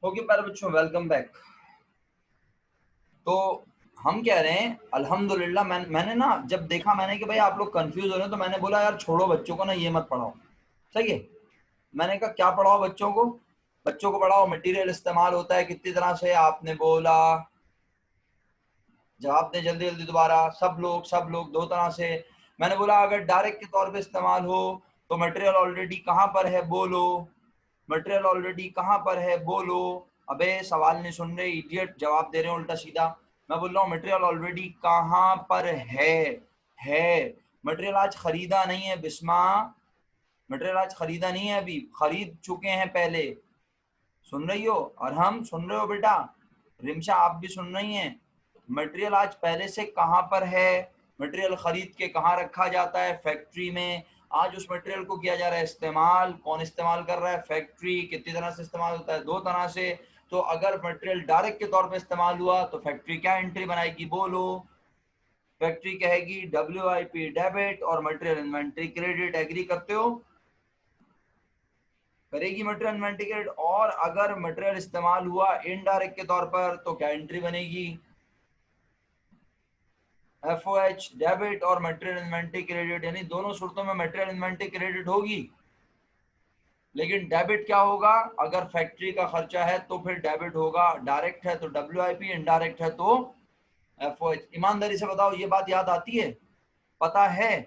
Okay प्यारे बच्चों, welcome back. तो हम कह रहे हैं अल्हम्दुलिल्लाह। मैंने ना जब देखा मैंने कि भाई आप लोग कंफ्यूज हो रहे हैं, तो मैंने बोला यार छोड़ो बच्चों को ना, ये मत पढ़ाओ। सही है। मैंने कहा क्या पढ़ाओ बच्चों को? बच्चों को पढ़ाओ मटेरियल इस्तेमाल होता है कितनी तरह से। आपने बोला, जवाब दें जल्दी जल्दी दोबारा। सब लोग दो तरह से। मैंने बोला अगर डायरेक्ट के तौर पे इस्तेमाल हो तो मटेरियल ऑलरेडी कहाँ पर है बोलो। मटेरियल ऑलरेडी कहाँ पर है बोलो। अबे सवाल नहीं सुन रहे इडियट, जवाब दे रहे हो उल्टा सीधा। मैं बोल रहा हूँ मटेरियल ऑलरेडी कहाँ पर है। मटेरियल आज खरीदा नहीं है बिस्मा। मटेरियल आज खरीदा नहीं है, अभी खरीद चुके हैं पहले। सुन रही हो? और हम सुन रहे हो बेटा? रिमशा आप भी सुन रही हैं? मटेरियल आज पहले से कहाँ पर है। मटेरियल खरीद के कहाँ रखा जाता है? फैक्ट्री में। आज उस मटेरियल को किया जा रहा है इस्तेमाल। कौन इस्तेमाल कर रहा है? फैक्ट्री। कितनी तरह से इस्तेमाल होता है? दो तरह से। तो अगर मटेरियल डायरेक्ट के तौर पे इस्तेमाल हुआ तो फैक्ट्री क्या एंट्री बनाएगी बोलो? फैक्ट्री कहेगी WIP डेबिट और मटेरियल इन्वेंट्री क्रेडिट। एग्री करते हो? करेगी मटेरियल इन्वेंट्री क्रेडिट। और अगर मटेरियल इस्तेमाल हुआ इनडायरेक्ट के तौर पर तो क्या एंट्री बनेगी? FOH डेबिट और मटेरियल इन्वेंट्री क्रेडिट। यानी दोनों सूरतों में मटेरियल इन्वेंट्री क्रेडिट होगी। लेकिन डेबिट क्या होगा? अगर फैक्ट्री का खर्चा है तो फिर डेबिट होगा। डायरेक्ट है तो WIP, इनडायरेक्ट है तो FOH। ईमानदारी से बताओ ये बात याद आती है? पता है?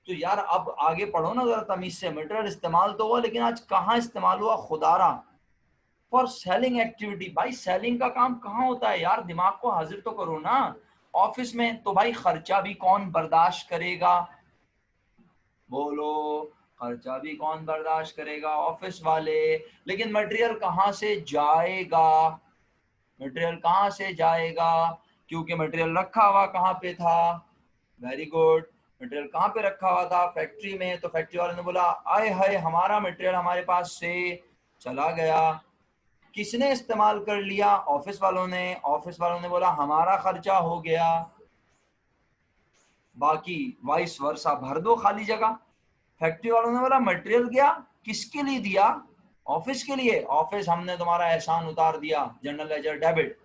तो यार अब आगे पढ़ो ना जरा तमीज से। मटेरियल इस्तेमाल तो हुआ, लेकिन आज कहाँ इस्तेमाल हुआ खुदारा? For selling activity. भाई सेलिंग का काम कहाँ होता है यार? दिमाग को हाजिर तो करो ना। ऑफिस में तो भाई खर्चा भी कौन बर्दाश्त करेगा बोलो? खर्चा भी कौन बर्दाश्त करेगा? ऑफिस वाले। लेकिन मटेरियल कहाँ से जाएगा? मटेरियल कहाँ से जाएगा? क्योंकि मटेरियल रखा हुआ कहाँ पे था? Very good. मटेरियल कहाँ पे रखा हुआ था? फैक्ट्री में। तो फैक्ट्री वाले ने बोला आए हाय हमारा मटेरियल हमारे पास से चला गया। किसने इस्तेमाल कर लिया? ऑफिस वालों ने। ऑफिस वालों ने बोला हमारा खर्चा हो गया, बाकी वाइस वर्सा भर दो खाली जगह। फैक्ट्री वालों ने बोला मटेरियल गया, किसके लिए दिया? ऑफिस के लिए। ऑफिस हमने तुम्हारा एहसान उतार दिया, जनरल लेजर डेबिट।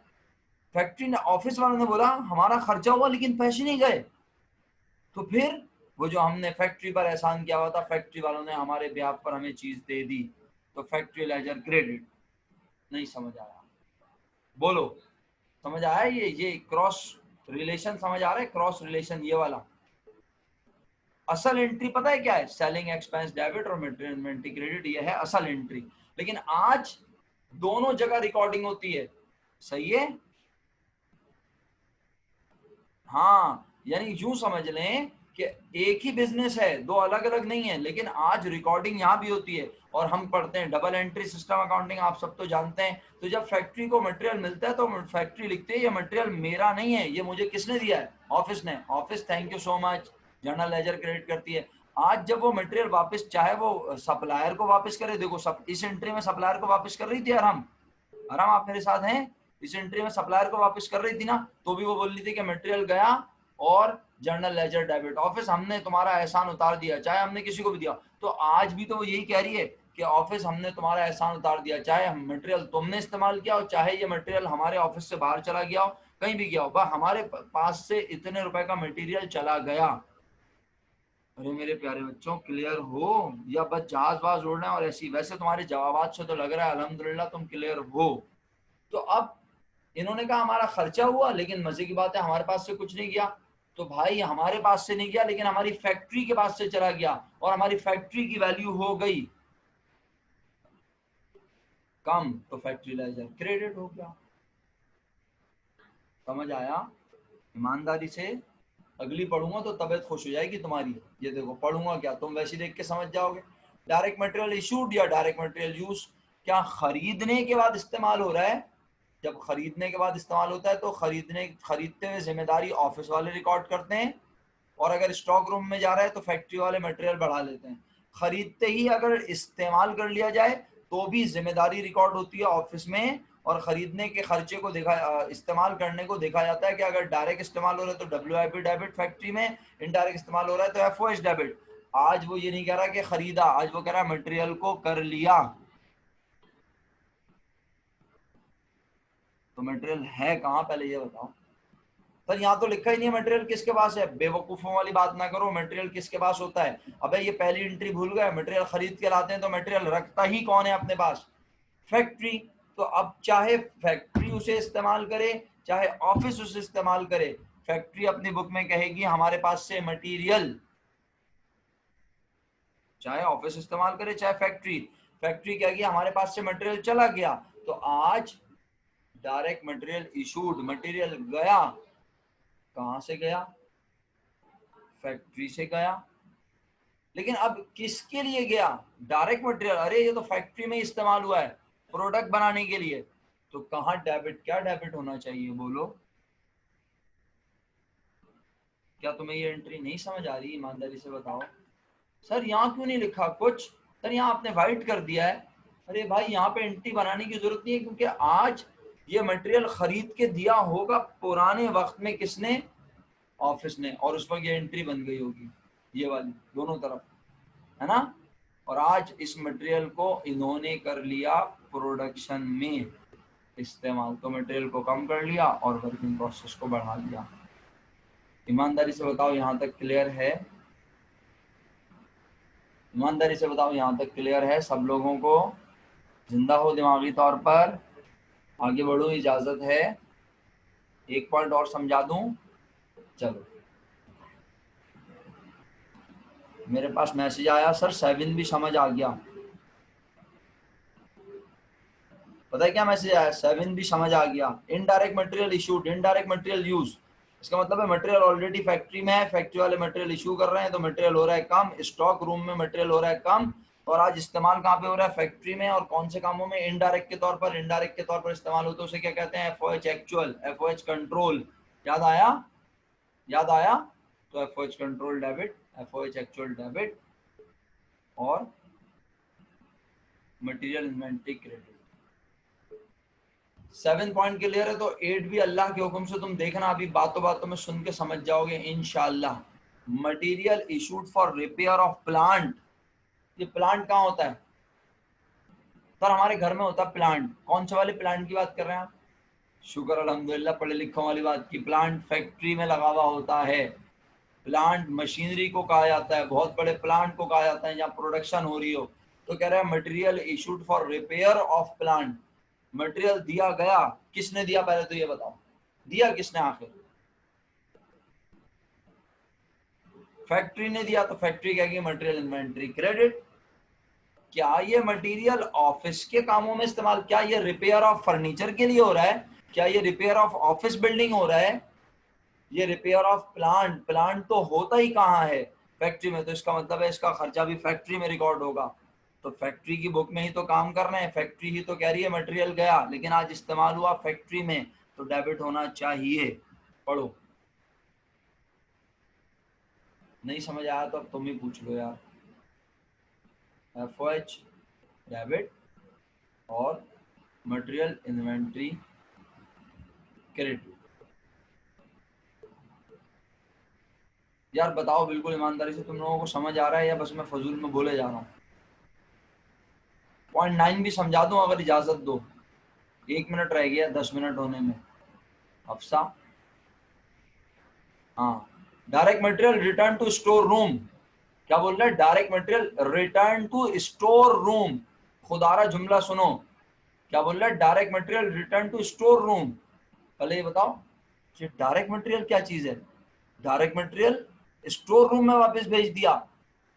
फैक्ट्री ने, ऑफिस वालों ने बोला हमारा खर्चा हुआ लेकिन पैसे नहीं गए। तो फिर वो जो हमने फैक्ट्री पर एहसान किया हुआ था, फैक्ट्री वालों ने हमारे ब्याह पर हमें चीज दे दी, तो फैक्ट्री लेजर क्रेडिट। नहीं समझ आया? बोलो समझ आया? ये क्रॉस रिलेशन समझ आ रहा है? क्रॉस रिलेशन ये वाला। असल एंट्री पता है क्या है? सेलिंग एक्सपेंस डेबिट और मटेरियल इन्वेंट्री क्रेडिट, ये है असल एंट्री। लेकिन आज दोनों जगह रिकॉर्डिंग होती है। सही है? हाँ, यानी यूं समझ लें कि एक ही बिजनेस है, दो अलग अलग नहीं है, लेकिन आज रिकॉर्डिंग यहाँ भी होती है। और हम पढ़ते हैं डबल एंट्री सिस्टम अकाउंटिंग, आप सब तो जानते हैं। तो जब फैक्ट्री को मटेरियल मिलता है तो फैक्ट्री लिखते है ये मटेरियल मेरा नहीं है, ये मुझे किसने दिया है? ऑफिस ने। Office thank you so much, general ledger credit करती है। आज जब वो मटेरियल वापस, चाहे वो सप्लायर को वापस करे, देखो इस एंट्री में सप्लायर को वापस कर रही थी आराम आराम, आप मेरे साथ हैं? इस एंट्री में सप्लायर को वापस कर रही थी ना, तो भी वो बोल रही थी कि मटेरियल गया और जर्नल लेजर डेबिट। ऑफिस हमने तुम्हारा एहसान उतार दिया, चाहे हमने किसी को भी दिया। तो आज भी तो वो यही कह रही है कि ऑफिस हमने तुम्हारा एहसान उतार दिया, चाहे हम मटेरियल तुमने इस्तेमाल किया हो, चाहे ये मटेरियल हमारे ऑफिस से बाहर चला गया हो, कहीं भी गया हो, बस हमारे पास से इतने रुपए का मटेरियल चला गया। अरे मेरे प्यारे बच्चों, क्लियर हो या बस जहाज वहाज उड़ रहे हैं? और ऐसी वैसे तुम्हारे जवाबात से तो लग रहा है अल्हम्दुलिल्लाह तुम क्लियर हो। तो अब इन्होंने कहा हमारा खर्चा हुआ, लेकिन मजे की बात है हमारे पास से कुछ नहीं गया। तो भाई हमारे पास से नहीं गया, लेकिन हमारी फैक्ट्री के पास से चला गया, और हमारी फैक्ट्री की वैल्यू हो गई कम, तो फैक्ट्री लेजर क्रेडिट हो गया। समझ आया? ईमानदारी से अगली पढ़ूंगा तो तबीयत खुश हो जाएगी तुम्हारी। ये देखो पढ़ूंगा क्या, तुम वैसे देख के समझ जाओगे। डायरेक्ट मटेरियल इशूड या डायरेक्ट मटेरियल यूज, क्या खरीदने के बाद इस्तेमाल हो रहा है? जब खरीदने के बाद इस्तेमाल होता है तो खरीदते हुए जिम्मेदारी ऑफिस वाले रिकॉर्ड करते हैं, और अगर स्टॉक रूम में जा रहा है तो फैक्ट्री वाले मटेरियल बढ़ा लेते हैं। खरीदते ही अगर इस्तेमाल कर लिया जाए तो भी जिम्मेदारी रिकॉर्ड होती है ऑफिस में, और खरीदने के खर्चे को देखा, इस्तेमाल करने को देखा जाता है कि अगर डायरेक्ट इस्तेमाल हो रहा है तो WIP डेबिट फैक्ट्री में, इनडायरेक्ट इस्तेमाल हो रहा है तो FOH डेबिट। आज वो ये नहीं कह रहा कि खरीदा, आज वो कह रहा है मटेरियल को कर लिया। तो मटेरियल है कहाँ, पहले ये बताओ सर। यहाँ तो लिखा ही नहीं है मटेरियल किसके पास है। बेवकूफों वाली बात ना करो, मटेरियल किसके पास होता है। अबे ये पहली एंट्री भूल गए, मटेरियल खरीद के लाते हैं तो मटेरियल रखता ही कौन है अपने पास, फैक्ट्री। तो अब चाहे फैक्ट्री उसे इस्तेमाल करे चाहे ऑफिस उसे इस्तेमाल करे, फैक्ट्री अपनी बुक में कहेगी हमारे पास से मटेरियल, चाहे ऑफिस इस्तेमाल करे चाहे फैक्ट्री, फैक्ट्री कहेगी हमारे पास से मटेरियल चला गया। तो आज डायरेक्ट मटेरियल इशूड, मटेरियल गया, कहां से गया, फैक्ट्री से गया। लेकिन अब किसके लिए गया, डायरेक्ट मटेरियल, अरे ये तो फैक्ट्री में इस्तेमाल हुआ है प्रोडक्ट बनाने के लिए, तो कहां डेबिट, क्या डेबिट होना चाहिए बोलो। क्या तुम्हें ये एंट्री नहीं समझ आ रही, ईमानदारी से बताओ। सर यहाँ क्यों नहीं लिखा कुछ, सर यहाँ आपने वाइट कर दिया है। अरे भाई यहाँ पे एंट्री बनाने की जरूरत नहीं है, क्योंकि आज ये मटेरियल खरीद के दिया होगा पुराने वक्त में किसने, ऑफिस ने, और उस वक्त ये एंट्री बन गई होगी ये वाली दोनों तरफ, है ना। और आज इस मटेरियल को इन्होंने कर लिया प्रोडक्शन में इस्तेमाल, तो मटेरियल को कम कर लिया और वर्किंग प्रोसेस को बढ़ा लिया। ईमानदारी से बताओ यहाँ तक क्लियर है, ईमानदारी से बताओ यहाँ तक क्लियर है सब लोगों को, जिंदा हो दिमागी तौर पर, आगे बढ़ो, इजाजत है। एक पॉइंट और समझा दूं, चलो। मेरे पास मैसेज आया सर 7 भी समझ आ गया, पता है क्या मैसेज आया, 7 भी समझ आ गया। Indirect material issued, indirect material use, इसका मतलब है मटेरियल ऑलरेडी फैक्ट्री में है, फैक्ट्री वाले मटेरियल इशू कर रहे हैं तो मटेरियल हो रहा है कम, स्टॉक रूम में मटेरियल हो रहा है कम, और आज इस्तेमाल कहाँ पे हो रहा है, फैक्ट्री में। और कौन से कामों में, इनडायरेक्ट के तौर पर, इनडायरेक्ट के तौर पर इस्तेमाल होता है उसे क्या कहते हैं, एफओएच एक्चुअल, एफओएच कंट्रोल। याद आया, याद आया। तो FOH control debit, FOH actual debit, और material inventory credit. 7 point clear है, तो 8 भी अल्लाह के हुक्म से तुम देखना, अभी बातों बातों में सुन के समझ जाओगे इंशाल्लाह। Material issued for repair of plant, ये प्लांट कहाँ होता है सर, हमारे घर में होता है प्लांट। कौन से वाले प्लांट की बात कर रहे हैं आप, शुक्र अल्हम्दुलिल्लाह पढ़े लिखों वाली बात की। प्लांट फैक्ट्री में लगा हुआ होता है, प्लांट मशीनरी को कहा जाता है, बहुत बड़े प्लांट को कहा जाता है जहाँ प्रोडक्शन हो रही हो। तो कह रहा है material issued for repair of plant, material दिया गया, किसने दिया पहले तो ये बताओ, दिया किसने आखिर, फैक्ट्री ने दिया, तो फैक्ट्री कहेगी मटेरियल इन्वेंटरी क्रेडिट। क्या ये मटेरियल ऑफिस के कामों में इस्तेमाल, क्या ये रिपेयर ऑफ फर्नीचर के लिए हो रहा है, क्या ये रिपेयर ऑफ ऑफिस बिल्डिंग हो रहा है, ये रिपेयर ऑफ प्लांट, प्लांट तो होता ही कहाँ है, फैक्ट्री में। तो इसका मतलब है इसका खर्चा भी फैक्ट्री में रिकॉर्ड होगा, तो फैक्ट्री की बुक में ही तो काम कर रहे हैं, फैक्ट्री ही तो कह रही है मटेरियल गया, लेकिन आज इस्तेमाल हुआ फैक्ट्री में, तो डेबिट होना चाहिए। पढ़ो, नहीं समझ आया तो अब तुम ही पूछ लो यार। एफओएच डेबिट और मटेरियल इन्वेंटरी क्रेडिट। यार बताओ बिल्कुल ईमानदारी से, तुम लोगों को समझ आ रहा है या बस मैं फजूल में बोले जा रहा हूँ। पॉइंट 9 भी समझा दूं अगर इजाजत दो, 1 मिनट रह गया 10 मिनट होने में। अफसा, हाँ, direct material return to store room, क्या बोल रहा है, direct material return to store room. खुदारा जुमला सुनो, क्या बोल रहा है, direct material return to store room. पहले ये बताओ कि डायरेक्ट मटेरियल क्या चीज है, डायरेक्ट मटेरियल स्टोर रूम में वापस भेज दिया।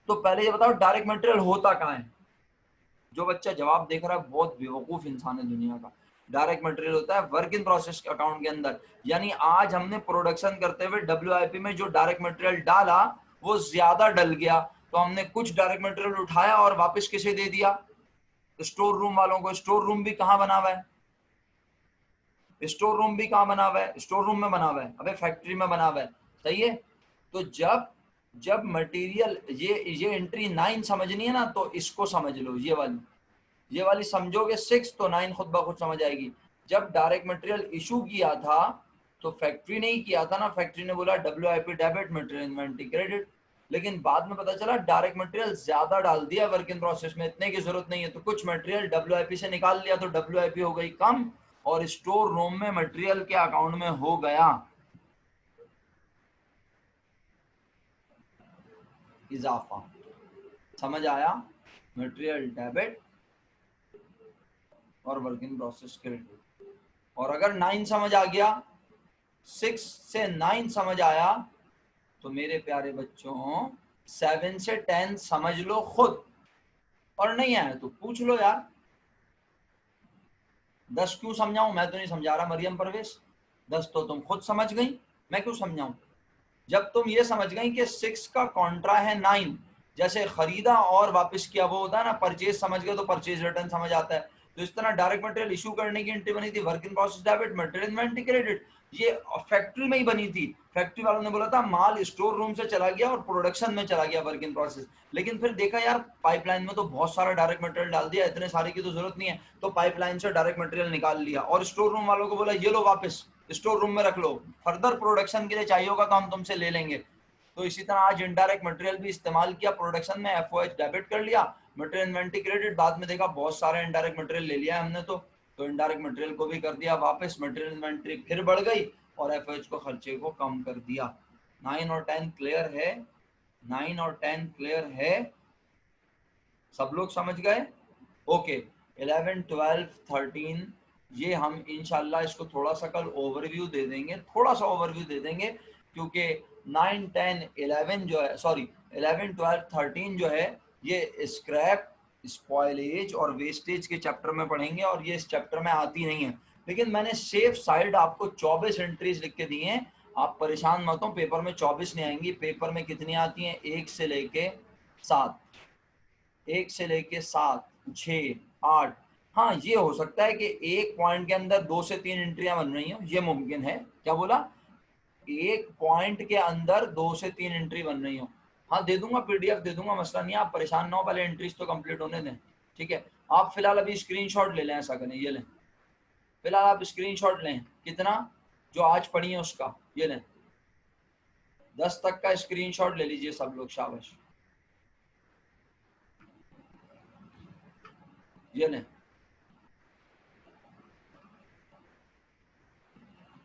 तो पहले ये बताओ डायरेक्ट मटेरियल होता कहाँ है। जो बच्चा जवाब देख रहा है बहुत बेवकूफ इंसान है दुनिया का। डायरेक्ट मटेरियल होता है वर्क इन प्रोसेस अकाउंट के अंदर, यानी आज हमने प्रोडक्शन करते हुए डब्ल्यूआईपी में जो डायरेक्ट मटेरियल डाला वो ज्यादा डल गया, तो हमने कुछ डायरेक्ट मटेरियल उठाया और वापस किसे दे दिया, स्टोर रूम वालों को। स्टोर रूम भी कहाँ बना हुआ है, स्टोर रूम भी कहाँ बना हुआ है, स्टोर रूम में बना हुआ है, अबे फैक्ट्री में बना हुआ है, सही है। तो जब जब मटेरियल, ये एंट्री 9 समझनी है ना, तो इसको समझ लो, ये वाली समझोगे 6 तो 9 खुद ब खुद समझ आएगी। जब डायरेक्ट मटेरियल इशू किया था तो फैक्ट्री ने ही किया था ना, फैक्ट्री ने बोला WIP debit, material inventory credit. लेकिन बाद में पता चला डायरेक्ट मटेरियल ज्यादा डाल दिया वर्क इन प्रोसेस में, इतने की जरूरत नहीं है, तो कुछ मटेरियल डब्ल्यूआईपी से निकाल लिया, तो डब्ल्यूआईपी हो गई कम और स्टोर रूम में मटेरियल के अकाउंट में हो गया इजाफा। समझ आया? मटेरियल डेबिट और वर्क इन प्रोसेस क्रेडिट। और अगर 9 समझ आ गया, 6 से 9 समझ आया, तो मेरे प्यारे बच्चों 7 से 10 समझ लो खुद, और नहीं आया तो पूछ लो यार। 10 क्यों समझाऊं? मैं तो नहीं समझा रहा मरियम परवेश, 10 तो तुम खुद समझ गई, मैं क्यों समझाऊं? जब तुम ये समझ गई कि 6 का कॉन्ट्रा है 9, जैसे खरीदा और वापस किया वो होता है ना, परचेज समझ गए तो परचेज रिटर्न समझ आता है। तो इस तरह डायरेक्ट मटेरियल इशू करने की एंट्री बनी थी work in process debit, material inventory credit. ये फैक्ट्री में ही बनी थी। फैक्ट्री वालों ने बोला था माल स्टोर रूम से चला गया और प्रोडक्शन में चला गया वर्क इन प्रोसेस, लेकिन फिर देखा यार पाइपलाइन में तो बहुत सारा डायरेक्ट मटेरियल डाल दिया, इतने सारे की तो जरूरत नहीं है, तो पाइपलाइन से डायरेक्ट मटेरियल निकाल लिया और स्टोर रूम वालों को बोला ये लो वापस स्टोर रूम में रख लो, फर्दर प्रोडक्शन के लिए चाहिए होगा तो हम तुमसे ले लेंगे। तो इसी तरह आज इनडायरेक्ट मटेरियल भी इस्तेमाल किया प्रोडक्शन में, एफओएच डेबिट कर लिया, मटेरियल इन्वेंटरी क्रेडिट, बाद में देखा बहुत सारा इनडायरेक्ट मटेरियल ले लिया हमने, तो इनडायरेक्ट मटेरियल को भी कर दिया वापस, मटेरियल इन्वेंटरी फिर बढ़ गई और एफओएच को खर्चे को कम कर दिया। 9 और 10 क्लियर है? 9 और 10 क्लियर है? सब लोग समझ गए? ओके। 11 12 13 ये हम इंशाल्लाह इसको थोड़ा सा कल ओवरव्यू दे देंगे, थोड़ा सा ओवरव्यू दे देंगे, क्योंकि 9 10 11 जो है, सॉरी 11 12 13 जो है ये स्क्रैप, स्पॉइलेज और वेस्टेज के चैप्टर में पढ़ेंगे और ये इस चैप्टर में आती नहीं है, लेकिन मैंने सेफ साइड आपको 24 एंट्रीज लिख के दी हैं। आप परेशान मत हो, पेपर में 24 नहीं आएंगी, पेपर में कितनी आती हैं? 1 से लेके 7, 1 से लेके 7 6 8। हाँ ये हो सकता है कि एक पॉइंट के अंदर 2 से 3 एंट्रियां बन रही हो, ये मुमकिन है। क्या बोला? एक पॉइंट के अंदर 2 से 3 एंट्री बन रही हो। हाँ दे दूंगा, पीडीएफ दे दूंगा, मसला नहीं है, आप परेशान ना हो, पहले एंट्रीज तो कंप्लीट होने दें। ठीक है, आप फिलहाल अभी स्क्रीनशॉट ले लें, ऐसा करें, ये लें, फिलहाल आप स्क्रीनशॉट लें, कितना जो आज पढ़ी है उसका, ये लें, 10 तक का स्क्रीनशॉट ले लीजिए सब लोग, शाबाश, ये लें,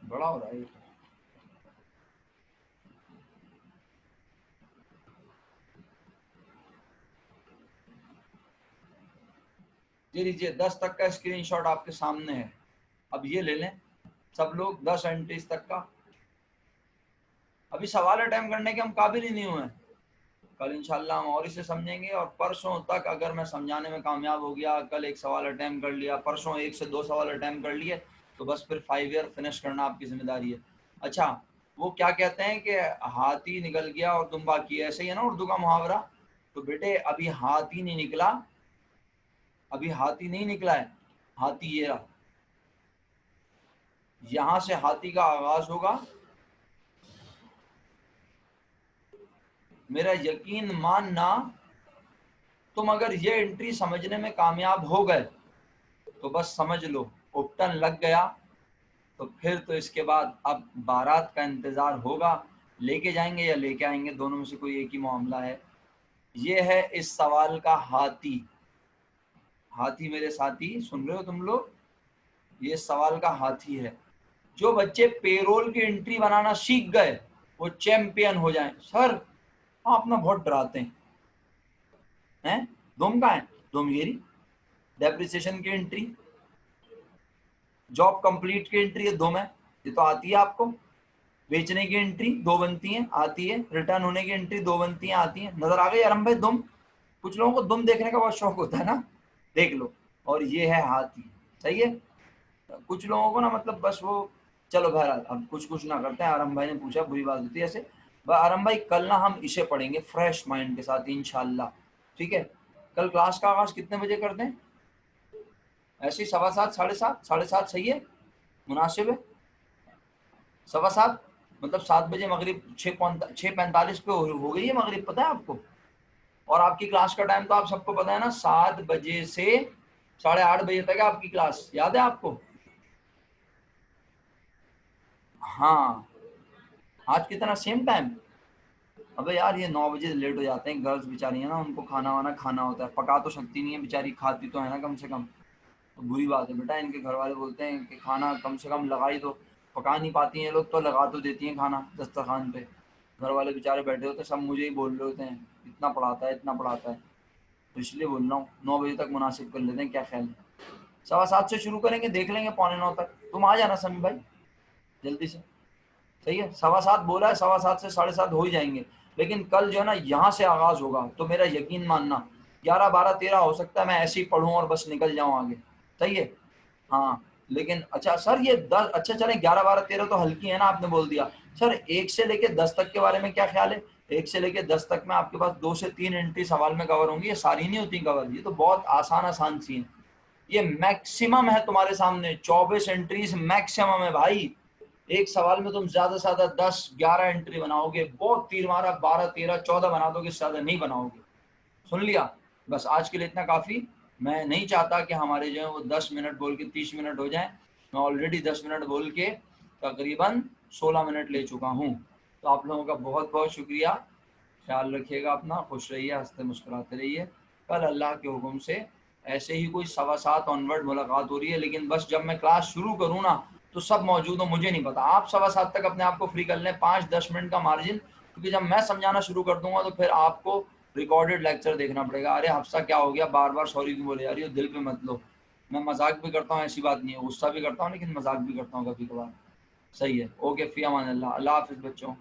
बड़ा हो रहा है ये। ये लीजिए 10 तक का स्क्रीनशॉट आपके सामने है, अब ये ले लें सब लोग 10 एंट्रीज तक का। अभी सवाल अटेम्प्ट करने के हम काबिल ही नहीं हुए हैं, कल इंशाल्लाह हम और इसे समझेंगे, और परसों तक अगर मैं समझाने में कामयाब हो गया, कल एक सवाल अटेम्प्ट कर लिया, परसों 1 से 2 सवाल अटेम्प्ट कर लिए, तो बस फिर 5 ईयर फिनिश करना आपकी जिम्मेदारी है। अच्छा, वो क्या कहते हैं कि हाथी निकल गया और तुम बाकी, ऐसे ही है ना उर्दू का मुहावरा। तो बेटे अभी हाथी नहीं निकला, अभी हाथी नहीं निकला है, हाथी ये रहा, यहां से हाथी का आगाज होगा। मेरा यकीन मानना, तुम अगर ये एंट्री समझने में कामयाब हो गए तो बस समझ लो उपटन लग गया। तो फिर तो इसके बाद अब बारात का इंतजार होगा, लेके जाएंगे या लेके आएंगे, दोनों में से कोई एक ही मामला है। ये है इस सवाल का हाथी, हाथी मेरे साथी, सुन रहे हो तुम लोग? ये सवाल का हाथी है। जो बच्चे पेरोल की एंट्री बनाना सीख गए वो चैंपियन हो जाएं। सर आप ना बहुत डराते हैं, तुम कहाँ है? तुम ये डेप्रिसिएशन की एंट्री, जॉब कंप्लीट की एंट्री है, दो में ये तो आती है आपको, बेचने की एंट्री 2 बनती हैं, आती है, रिटर्न होने की एंट्री 2 बनती हैं, आती है। नजर आ गई आरम भाई दुम? कुछ लोगों को दुम देखने का बहुत शौक होता है ना, देख लो। और ये है हाथी, सही है। कुछ लोगों को ना मतलब बस वो, चलो बहरहाल अब कुछ कुछ ना करते हैं। आरम भाई ने पूछा, बुरी बात होती है ऐसे। आरम भाई कल ना हम इसे पढ़ेंगे फ्रेश माइंड के साथ इंशाल्लाह, ठीक है। कल क्लास का आगाज कितने बजे कर दें? ऐसे ही 7:15 7:30, 7:30 सही है, मुनासिब है। 7:15 मतलब 7 बजे मगरिब, 6:45 पे हो गई है मगरिब, पता है आपको? और आपकी क्लास का टाइम तो आप सबको पता है ना, 7 बजे से 8:30 बजे तक है आपकी क्लास, याद है आपको? हाँ, आज कितना सेम टाइम? अबे यार ये 9 बजे लेट हो जाते हैं, गर्ल्स बेचारी है ना, उनको खाना वाना खाना होता है, पका तो सकती नहीं है बेचारी, खाती तो है ना कम से कम। तो बुरी बात है बेटा। इनके घर वाले बोलते हैं कि खाना कम से कम लगा ही दो, पका नहीं पाती हैं लोग तो लगा तो देती हैं खाना दस्तरखान पे। घर वाले बेचारे बैठे होते सब मुझे ही बोल रहे होते हैं इतना पढ़ाता है इतना पढ़ाता है। तो इसलिए बोल रहा हूँ 9 बजे तक मुनासिब कर लेते हैं, क्या ख्याल है? 7:15 से शुरू करेंगे, देख लेंगे 8:45 तक। तुम आ जाना समी भाई जल्दी से, सही है? 7:15 बोला है, 7:15 से 7:30 हो ही जाएंगे। लेकिन कल जो है ना यहाँ से आगाज होगा, तो मेरा यकीन मानना 11, 12, 13 हो सकता है मैं ऐसे ही पढ़ूं और बस निकल जाऊं आगे, सही है? हाँ। लेकिन अच्छा सर ये 10, अच्छा चले 11, 12, 13 तो हल्की है ना, आपने बोल दिया। सर 1 से लेके 10 तक के बारे में क्या ख्याल है? 1 से लेके 10 तक में आपके पास 2 से 3 एंट्री सवाल में कवर होंगी, ये सारी नहीं होती कवर, ये तो बहुत आसान आसान सी है। ये मैक्सिमम है तुम्हारे सामने, 24 एंट्रीज मैक्सिमम है भाई। एक सवाल में तुम ज्यादा से ज्यादा 10, 11 एंट्री बनाओगे, बहुत तीर मारा 12, 13, 14 बना दोगे, इससे ज्यादा नहीं बनाओगे। सुन लिया? बस आज के लिए इतना काफी। मैं नहीं चाहता कि हमारे जो है वो 10 मिनट बोल के 30 मिनट हो जाए। मैं ऑलरेडी 10 मिनट बोल के तकरीबन 16 मिनट ले चुका हूँ। तो आप लोगों का बहुत बहुत शुक्रिया। ख्याल रखिएगा अपना, खुश रहिए, हंसते मुस्कुराते रहिए। कल अल्लाह के हुक्म से ऐसे ही कोई 7:15 ऑनवर्ड मुलाकात हो रही है, लेकिन बस जब मैं क्लास शुरू करूँ ना तो सब मौजूद हो, मुझे नहीं पता। आप 7:15 तक अपने आप को फ्री कर लें, 5-10 मिनट का मार्जिन, क्योंकि जब मैं समझाना शुरू कर दूंगा तो फिर आपको रिकॉर्डेड लेक्चर देखना पड़ेगा। अरे हफ्सा क्या हो गया, बार बार सॉरी क्यों बोले यार, ये दिल पे मत लो। मैं मजाक भी करता हूँ, ऐसी बात नहीं है, गुस्सा भी करता हूँ, लेकिन मजाक भी करता हूँ कभी कभार। सही है? ओके, फी अमान अल्लाह, अल्लाह हाफिज बच्चों।